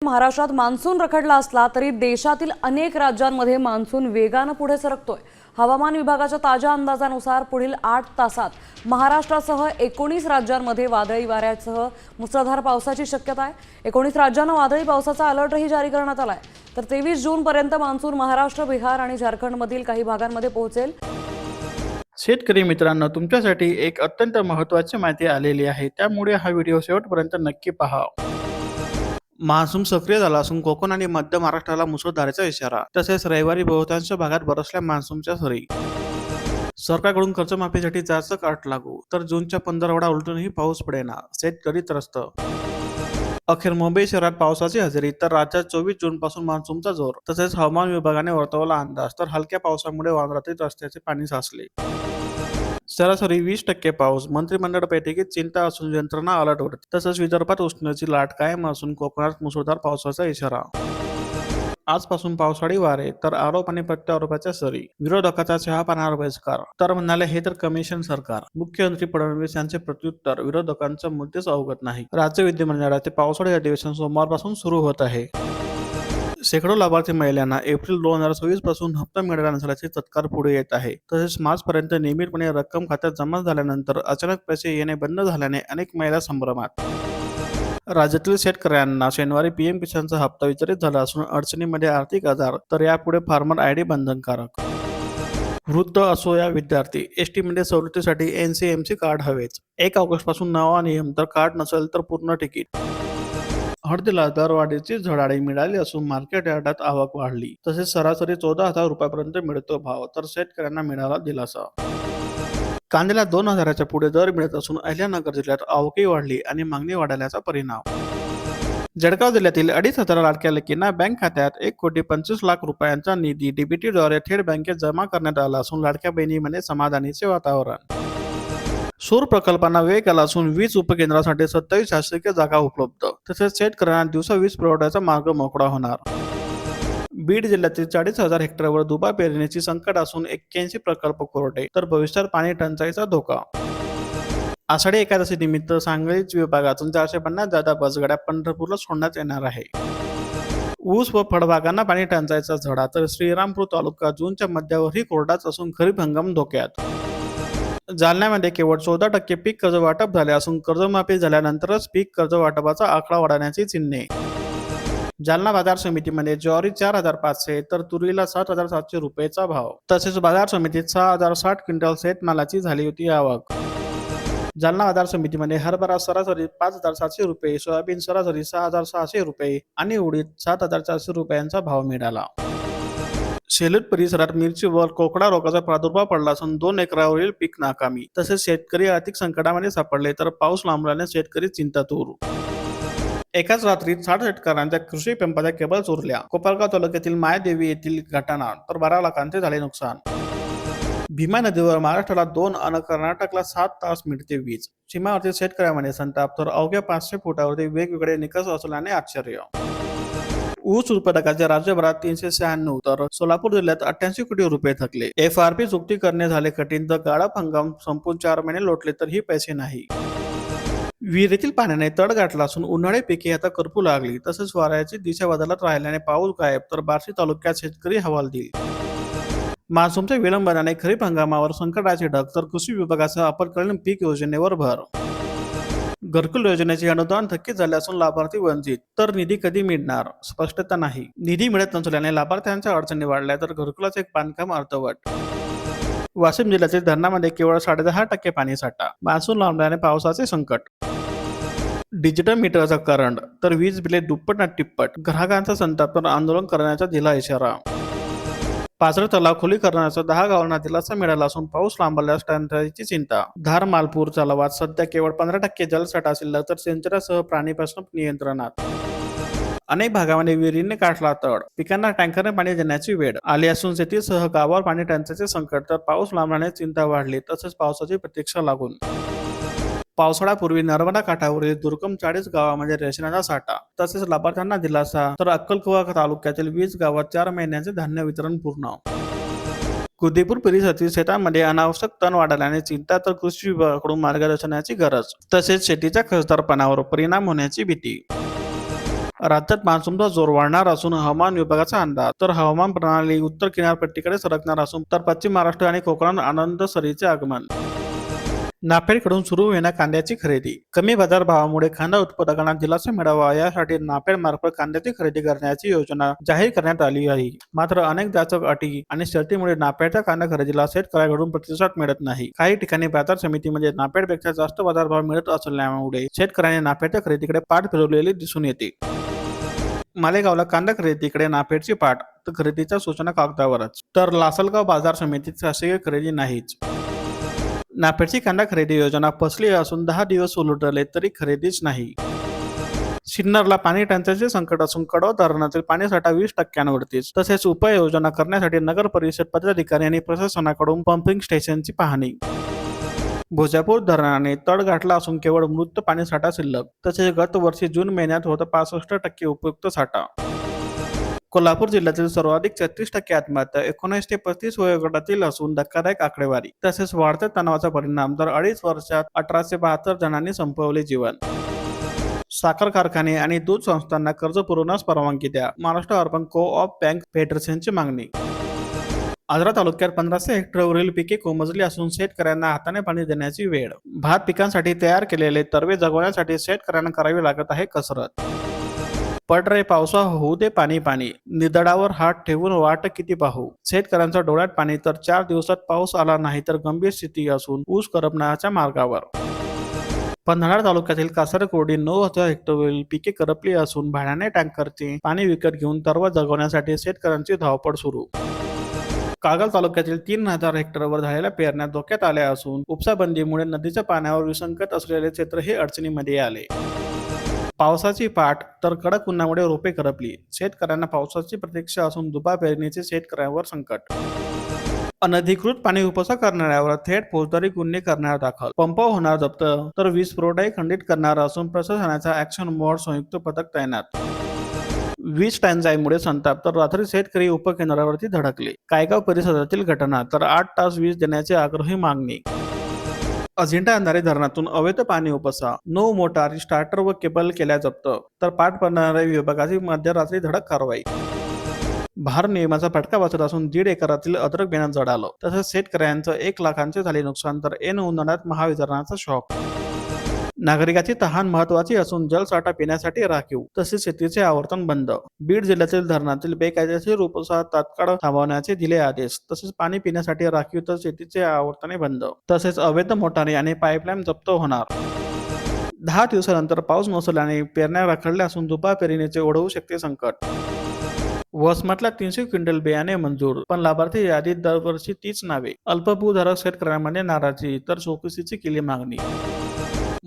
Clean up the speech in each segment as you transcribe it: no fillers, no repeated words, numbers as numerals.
महाराष्ट्रात मान्सून रखडला असला तरी देशातील अनेक राज्यांमध्ये मान्सून वेगाने पुढे सरकतोय। हवामान विभागाच्या ताज्या अंदाजानुसार पुढील 8 तासात महाराष्ट्रासह 19 राज्यांमध्ये वादळी वाऱ्यासह मुसळधार पावसाची शक्यता आहे। 19 राज्यांना वादळी पावसाचा अलर्टही जारी करण्यात आलाय। तर 23 जून पर्यंत मान्सून महाराष्ट्र, बिहार आणि झारखंडमधील काही भागांमध्ये पोहोचेल। शेतकरी मित्रांनो, तुमच्यासाठी एक अत्यंत महत्त्वाची माहिती आलेली आहे, त्यामुळे हा व्हिडिओ शेवटपर्यंत नक्की पहा। मान्सून सक्रिय झाला असून कोकण आणि मध्य महाराष्ट्राला मुसळधारेचा इशारा। तसेच रविवारी बहुतांश भागात बरसल्या मान्सूनच्या सरी। सरकारकडून कर्जमाफीसाठी जास्त अट लागू, तर जूनच्या 15 उलटूनही पाऊस पडेना, शेतकरी त्रस्त। अखेर मुंबई शहरात पावसाची हजेरी, तर राज्यात 24 जून पासून मान्सूनचा जोर। तसेच हवामान विभागाने वर्तवला अंदाज, तर हलक्या पावसामुळे वांद्रातील रस्त्याचे पाणी साचले। सरासरी 20% पाऊस, मंत्रिमंडळ बैठकीत चिंता असून यंत्रणा अलर्टवर। तसंच विदर्भात उष्णतेची लाट कायम असून कोकणात मुसळधार पावसाचा इशारा। आजपासून पावसाळी वारे, तर आरोप आणि प्रत्यारोपाच्या सरी। विरोधकाचा चहापानावर बहिष्कार, तर म्हणाले हे तर कमिशन सरकार। मुख्यमंत्री फडणवीस यांचे प्रत्युत्तर, विरोधकांचा मुद्देच अवगत नाही। राज्य विधिमंडळाचे पावसाळी अधिवेशन सोमवारपासून सुरू होत आहे। शेकडो लाभार्थी महिलांना एप्रिल 2026 पासून हप्ता मिळाला नसल्याचे तत्काळ पुढे येत आहे। तसेच मार्च पर्यंत नियमितपणे रक्कम खात्यात जमा झाल्यानंतर अचानक पैसे येणे बंद झाल्याने अनेक महिला संभ्रमात। राज्यातील शेतकऱ्यांना शनिवारी पीएम किसानचा हप्ता वितरित झाला असून अडचणीमध्ये आर्थिक आधार, तर यापुढे फार्मर आयडी बंधनकारक। वृद्ध असो या विद्यार्थी, एसटी मध्ये सवलतीसाठी एनसीएमसी कार्ड हवेच। 1 ऑगस्ट पासून नवा नियम, तर कार्ड नसेल तर पूर्ण तिकीट। हळदीला दरवाढीची झळाळी मिळाली असून मार्केट यार्डात आवक वाढली। तसेच सरासरी 14,000 रुपयापर्यंत मिळतो भाव, तर शेतकऱ्यांना मिळाला दिलासा। कांद्याला 2,000च्या पुढे दर मिळत असून अहिल्यानगर जिल्ह्यात आवकही वाढली आणि मागणी वाढल्याचा परिणाम। जळगाव जिल्ह्यातील 2,500 लाडक्या लेकींना बँक खात्यात 1,25,00,000 रुपयांचा निधी डीबीटीद्वारे थेट बँकेत जमा करण्यात आला असून लाडक्या बहिणीमध्ये समाधानीचे वातावरण। सौर प्रकल्पांना वेग आला असून वीज उपकेंद्रासाठी 27 शासकीय जागा उपलब्ध। तसेच शेतकऱ्यांना दिवसा वीज पुरवठ्याचा मार्ग मोकळा होणार। बीड जिल्ह्यातील 40,000 हेक्टरवर दुबा पेरणीची संकट असून 81 प्रकल्प कोरडे, तर भविष्यात पाणी टंचाईचा धोका। आषाढी एकादशी निमित्त सांगली विभागातून 450 जादा बसगाड्या पंढरपूरला सोडण्यात येणार आहे। ऊस व फळबागांना पाणी टंचाईचा झडा, तर श्रीरामपूर तालुका जूनच्या मध्यावरही कोरडाच असून खरीप हंगाम धोक्यात। जालन्यामध्ये केवळ 14% पीक कर्ज वाटप झाले असून कर्जमाफी झाल्यानंतरच पीक कर्ज वाटपाचा आकडा वाढवण्याची चिन्हे। जालना बाजार समितीमध्ये ज्वारी 4,500, तर तुरीला 7,700 रुपयेचा भाव। तसेच बाजार समितीत 6,060 क्विंटल शेतमालाची झाली होती आवक। जालना बाजार समितीमध्ये हरभरा सरासरी 5,700 रुपये, सोयाबीन सरासरी 6,600 रुपये आणि उडीद 7,400 रुपयांचा भाव मिळाला। शेलूर परिसरात मिरचीवर कोकडा रोगाचा प्रादुर्भाव पडला असून 2 एकरावरील पीक नाकामी। तसेच शेतकरी आर्थिक संकटामध्ये सापडले, तर पाऊस लांबल्याने शेतकरी चिंतातूर। एकाच रात्रीत 60 शेतकऱ्यांच्या कृषी पंपाच्या केबल चोरल्या। कोपरगाव तालुक्यातील मायदेवी येथील घटना, तर 12 लाखांचे झाले नुकसान। भीमा नदीवर महाराष्ट्राला 2 आणि कर्नाटकला 7 तास मिळते वीज। सीमावर्ती शेतकऱ्यांमध्ये संताप, तर अवघ्या 500 फुटावरती वेगवेगळे निकष असल्याने आश्चर्य। ऊस उत्पादकाचे राज्यभरात 396, तर सोलापूर जिल्ह्यात 88 कोटी रुपये थकले। FRP चुकती करणे झाले कठीण, तर गाळप हंगाम संपून 4 महिने लोटले तरीही पैसे नाही। विहिरीतील पाण्याने तड गाठला असून उन्हाळी पिके आता करपू लागली। तसेच वाऱ्याची दिशा बदलत राहिल्याने पाऊस गायब, तर बार्शी तालुक्यात शेतकरी हवालदिल। मान्सूनच्या विलंबाने खरीप हंगामावर संकटाची ढग, तर कृषी विभागासह आपत्कालीन पीक योजनेवर भर। घरकुल योजनेचे अनुदान थकीत झाले असून लाभार्थी वंचित, तर निधी कधी मिळणार स्पष्टता नाही। निधी मिळत नसल्याने लाभार्थ्यांच्या अडचणी वाढल्या, तर घरकुलाचे बांधकाम अर्धवट। वाशिम जिल्ह्यातील धरणामध्ये केवळ 10.5% पाणीसाठा, मान्सून लांबल्याने पावसाचे संकट। डिजिटल मीटरचा करंट, तर वीज बिले दुप्पट आणि तिप्पट। ग्राहकांचा संताप, तर आंदोलन करण्याचा दिला इशारा। पाझर तलाव खोलीकरणाचा 10 गावांना दिलासा मिळाला असून पाऊस लांबल्यास टंचाईची चिंता। धार मालपूर तलावात सध्या केवळ 15% जलसाठा शिल्लक, तर सिंचनासह प्राणीपासून नियंत्रणात। अनेक भागामध्ये विहिरीने काढला तड, पिकांना टँकरने पाणी देण्याची वेळ आली असून शेतीसह गावावर पाणी टंचाईचे संकट, तर पाऊस लांबल्याने चिंता वाढली। तसेच पावसाची प्रतीक्षा लागून पावसाळ्यापूर्वी नर्मदा काठावरील दुर्गम 40 गावामध्ये रेशनाचा साठा, तसेच लाभार्थ्यांना दिलासा, तर अक्कलकुवा तालुक्यातील 20 गावात 4 महिन्यांचे धान्य वितरण पूर्ण। कुदेपूर परिसरातील शेतांमध्ये अनावश्यक तण वाढल्याने चिंता, तर कृषी विभागाकडून मार्गदर्शनाची गरज। तसेच शेतीच्या खर्चदारपणावर परिणाम होण्याची भीती। राज्यात मान्सूनचा जोर वाढणार असून हवामान विभागाचा अंदाज तर हवामान प्रणाली उत्तर किनारपट्टीकडे सरकणार असून तर पश्चिम महाराष्ट्र आणि कोकणात आनंद सरीचे आगमन. नाफेडकडून सुरू होणार कांद्याची खरेदी. कमी बाजारभावामुळे कांदा उत्पादकांना दिलासा मिळावा यासाठी नाफेड मार्फत कांद्याची खरेदी करण्याची योजना जाहीर करण्यात आली आहे. मात्र अनेक जाचक अटी आणि शर्तीमुळे नाफेडच्या कांदा खरेदीला शेतकऱ्यांकडून प्रतिसाद मिळत नाही. काही ठिकाणी बाजार समितीमध्ये नाफेडपेक्षा जास्त बाजारभाव मिळत असल्यामुळे शेतकऱ्यांनी नाफेडच्या खरेदीकडे पाठ फिरवलेली दिसून येते. मालेगावला कांदा खरेदीकडे नाफेडची पाठ तर खरेदीच्या सूचना कागदावरच, तर लासलगाव बाजार समितीत शासकीय खरेदी नाहीच. नाफेडची कांदा खरेदी योजना फसली असून 10 दिवस उलटले तरी खरेदीच नाही. सिन्नरला पाणी टंचाईचे संकट असून कडवा धरणातील पाणीसाठा 20%वरतीच. तसेच उपाययोजना करण्यासाठी नगर परिषद पदाधिकारी आणि प्रशासनाकडून पंपिंग स्टेशनची पाहणी. भोजापूर धरणाने तळ गाठला असून केवळ मृत पाणीसाठा शिल्लक. तसेच गत वर्षी जून महिन्यात होता 65% उपयुक्त साठा. कोल्हापूर जिल्ह्यातील सर्वाधिक 36% आत्महत्या 19 ते 35 वयोगटातील असून धक्कादायक आकडेवारी. तसेच वाढत्या तणावाचा परिणाम तर 2.5 वर्षात 1872 जणांनी संपवले जीवन. साखर कारखाने आणि दूध संस्थांना कर्ज पुरवण्यास परवानगी द्या, महाराष्ट्र अर्बन को-ऑप बँक फेडरेशनची मागणी. आजरा तालुक्यात 1500 हेक्टरवरील पिके कोमजली असून शेतकऱ्यांना हाताने पाणी देण्याची वेळ. भात पिकांसाठी तयार केलेले तरवे जगवण्यासाठी शेतकऱ्यांना करावी लागत आहे कसरत. पड रे पावसा होऊ दे पाणी पाणी, निदडावर हात ठेवून वाट किती पाहू. शेतकऱ्यांच्या डोळ्यात पाणी तर 4 दिवसात पाऊस आला नाही तर गंभीर स्थिती असून ऊस करपण्याच्या मार्गावर. पन्हाळा तालुक्यातील कासरकोडी 9000 हेक्टरवरील पिके करपली असून भाड्याने टँकरचे पाणी विकत घेऊन तरवा जगवण्यासाठी शेतकऱ्यांची धावपळ सुरू. कागल तालुक्यातील 3000 हेक्टरवर झालेल्या पेरण्या धोक्यात आल्या असून उपसाबंदीमुळे नदीच्या पाण्यावर विसंगत असलेले क्षेत्र हे अडचणीमध्ये आले. पावसाची पाठ तर कडक उन्हामुळे रोपे करपली. शेतकऱ्यांना पावसाची प्रतीक्षा असून दुबा पेरणीचे शेतकऱ्यांवर संकट. अनधिकृत पाणी उपसा करणाऱ्यावर थेट फौजदारी गुन्हे करण्यात दाखल. पंप होणार जप्त तर वीज पुरवठाही खंडित करणार असून प्रशासनाचा ऍक्शन मोड संयुक्त पथक तैनात. वीज टंचाईमुळे संताप तर रात्री शेतकरी उपकेंद्रावरती धडकले. कायगाव परिसरातील घटना तर 8 तास वीज देण्याची आग्रही मागणी. अजिंठा अंधारे धरणातून अवैध पाणी उपसा, 9 मोटारी स्टार्टर व केबल केल्या जप्त तर पाठ पडणाऱ्या विभागाची मध्यरात्री धडक कारवाई. भार नियमाचा फटका बसत असून 1.5 एकरातील अद्रक बियाणं जळालं. तसंच शेतकऱ्यांचं 1 लाखांचे झाले नुकसान तर ऐन उन्हाळ्यात महावितरणाचा शॉक. नागरिकाची तहान महत्वाची असून जलसाठा पिण्यासाठी राखीव तसेच शेतीचे आवर्तन बंद. बीड जिल्ह्यातील धरणातील बेकायदेशीर उपसा तात्काळ थांबवण्याचे दिले आदेश. तसेच पाणी पिण्यासाठी राखीव तर शेतीचे आवर्तने बंद. तसेच अवैध मोटारी आणि पाईपलाईन जप्त होणार. 10 दिवसानंतर पाऊस नसल्याने पेरण्या रखडल्या असून दुबा पेरणीचे ओढवू शकते संकट. वसमतला 300 क्विंटल बियाणे मंजूर पण लाभार्थी यादीत दरवर्षी 30 नावे. अल्पभूधारक शेतकऱ्यांमध्ये नाराजी तर चौकशीची केली मागणी.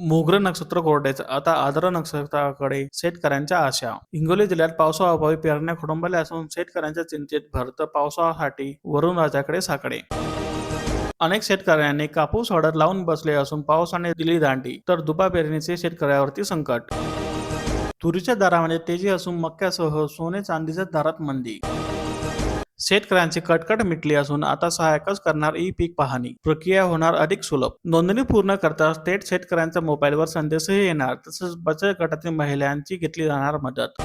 मोगरा नक्षत्र कोरड्याचं आता आर्द्र नक्षत्राकडे शेतकऱ्यांच्या आशा. हिंगोली जिल्ह्यात पावसाअभावी पेरण्या खोडंबल्या असून शेतकऱ्यांच्या चिंतेत भर तर पावसासाठी वरुण राजाकडे साकडे. अनेक शेतकऱ्यांनी कापूस हळद लावून बसले असून पावसाने दिली दांडी तर दुबा पेरणीचे शेतकऱ्यावरती संकट. तुरीच्या दरामध्ये तेजी असून मक्यासह सोने चांदीच्या दरात मंदी. शेतकऱ्यांची कटकट मिटली असून आता सहाय्यकच करणार ई पीक पाहणी. प्रक्रिया होणार अधिक सुलभ. नोंदणी पूर्ण करता थेट शेतकऱ्यांच्या मोबाईलवर संदेशही येणार. तसंच बचत गटातील महिलांची घेतली जाणार मदत.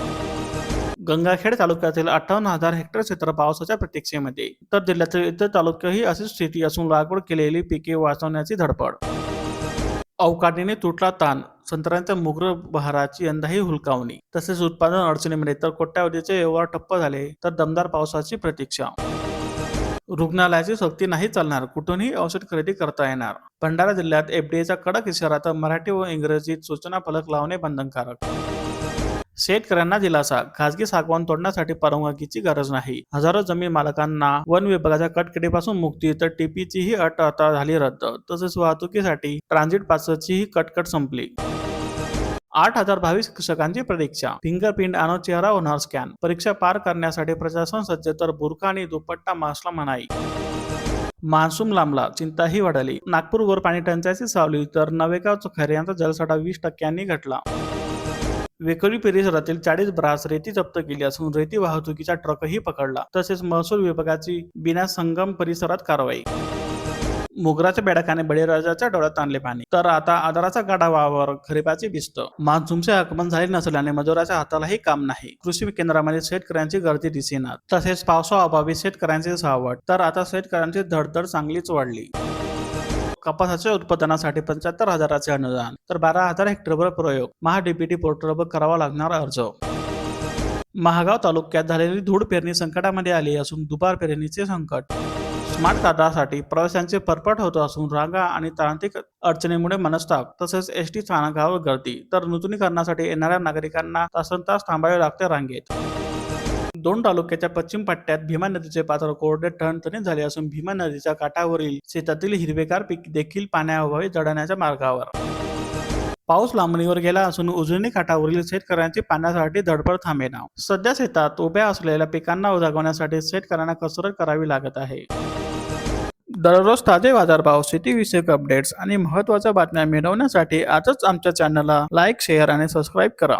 गंगाखेड तालुक्यातील 58,000 हेक्टर क्षेत्र पावसाच्या प्रतीक्षेमध्ये तर जिल्ह्यातील इतर तालुक्यातही अशीच स्थिती असून लागवड केलेली पिके वाचवण्याची धडपड. अवकाळीने तुटला ताण, संत्र्यांच्या मोगरा बहाराची यंदाही हुलकावणी. तसेच उत्पादन अडचणीमध्ये तर कोट्यावधीचे व्यवहार ठप्प झाले तर दमदार पावसाची प्रतीक्षा. रुग्णालयाची सक्ती नाही चालणार, कुठूनही औषध खरेदी करता येणार. भंडारा जिल्ह्यात एफडीएचा कडक इशारा तर मराठी व इंग्रजीत सूचना फलक लावणे बंधनकारक. शेतकऱ्यांना दिलासा, खासगी सागवान तोडण्यासाठी परवानगीची गरज नाही. हजारो जमीन मालकांना वन विभागाच्या कटकटीपासून मुक्ती तर टीपीचीही अट आता झाली रद्द. तसेच वाहतुकीसाठी ट्रान्झिट पासचीही कटकट संपली. 8,000 भावी शिक्षकांची परीक्षा. फिंगरप्रिंट आणि चेहरा होणार स्कॅन. परीक्षा पार करण्यासाठी प्रशासन सज्ज तर बुरखा आणि दुपट्टा मास्कला मनाई. मान्सून लांबला, चिंताही वाढली. नागपूरवर पाणी टंचाईची सावली तर नवेगाव चोखारे जलसाठा 20% घटला. वेकोली परिसरातील 40 ब्रास रेती जप्त केली असून रेती वाहतुकीचा ट्रकही पकडला. तसेच महसूल विभागाची बिना संगम परिसरात कारवाई. मोगराच्या बेडकाने बळीराजाच्या डोळ्यात आणले पाणी. तर आता आदराचा गाडा वावर खरीपाची भिस्त. मान्सूनचे आगमन झाले नसल्याने मजुराच्या हातालाही काम नाही. कृषी केंद्रामध्ये शेतकऱ्यांची गर्दी दिसेना. तसेच पावसाअभावी शेतकऱ्यांचे सावट. तर आता शेतकऱ्यांची धडधड चांगलीच वाढली. कपासाच्या उत्पादनासाठी 75,000चे अनुदान तर 12,000 हेक्टरवर प्रयोग. महाडीबीटी पोर्टलवर करावा लागणार अर्ज. महागाव तालुक्यात झालेली धूळ पेरणी संकटामध्ये आली असून दुबार पेरणीचे संकट. स्मार्ट कार्डासाठी प्रवाशांचे परपट होत असून रांगा आणि तांत्रिक अडचणीमुळे मनस्ताप. तसेच एसटी स्थानकावर गर्दी. तर नूतनीकरणासाठी येणाऱ्या नागरिकांना तासनतास थांबावे लागते रांगेत. 2 तालुक्याच्या पश्चिम पट्ट्यात भीमा नदीचे पात्र कोरडे ठणठणीत झाले असून भीमा नदीच्या काठावरील शेतातील हिरवेगार पीक देखील पाण्याअभावी जळण्याच्या मार्गावर. पाऊस लांबणीवर गेला असून उजनी काठावरील शेतकऱ्यांची पाण्यासाठी धडपड थांबेना. सध्या शेतात उभ्या असलेल्या पिकांना जगवण्यासाठी शेतकऱ्यांना कसरत करावी लागत आहे. दररोज ताजे बाजारभाव, शेतीविषयक अपडेट्स आणि महत्त्वाच्या बातम्या मिळवण्यासाठी आजच आमच्या चॅनलला लाईक, शेअर आणि सबस्क्राईब करा.